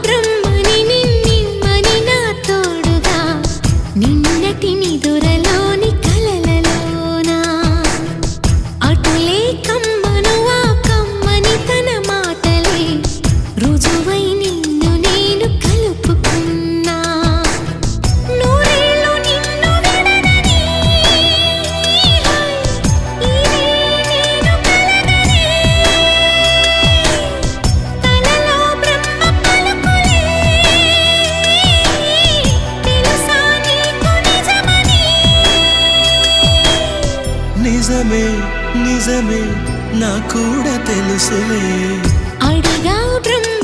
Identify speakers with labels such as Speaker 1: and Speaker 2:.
Speaker 1: బ్రహ్మని నిన్నిమ్మని నా తోడుగా నిన్నటి నిదురలోని కలలలోనా అటులే కమ్మను ఆ కమ్మని తన మాటలే రుజువై నిన్ను నేను కలుపుకున్నా నూరేళ్ళు నిన్ను విడనని ఇదే నేను కలగని తలలో బ్రహ్మ పలుకులే తెలుసా నీకు నిజమని
Speaker 2: నిజమే నిజమే నా కూడా తెలుసులే
Speaker 1: అడిగా బ్రహ్మ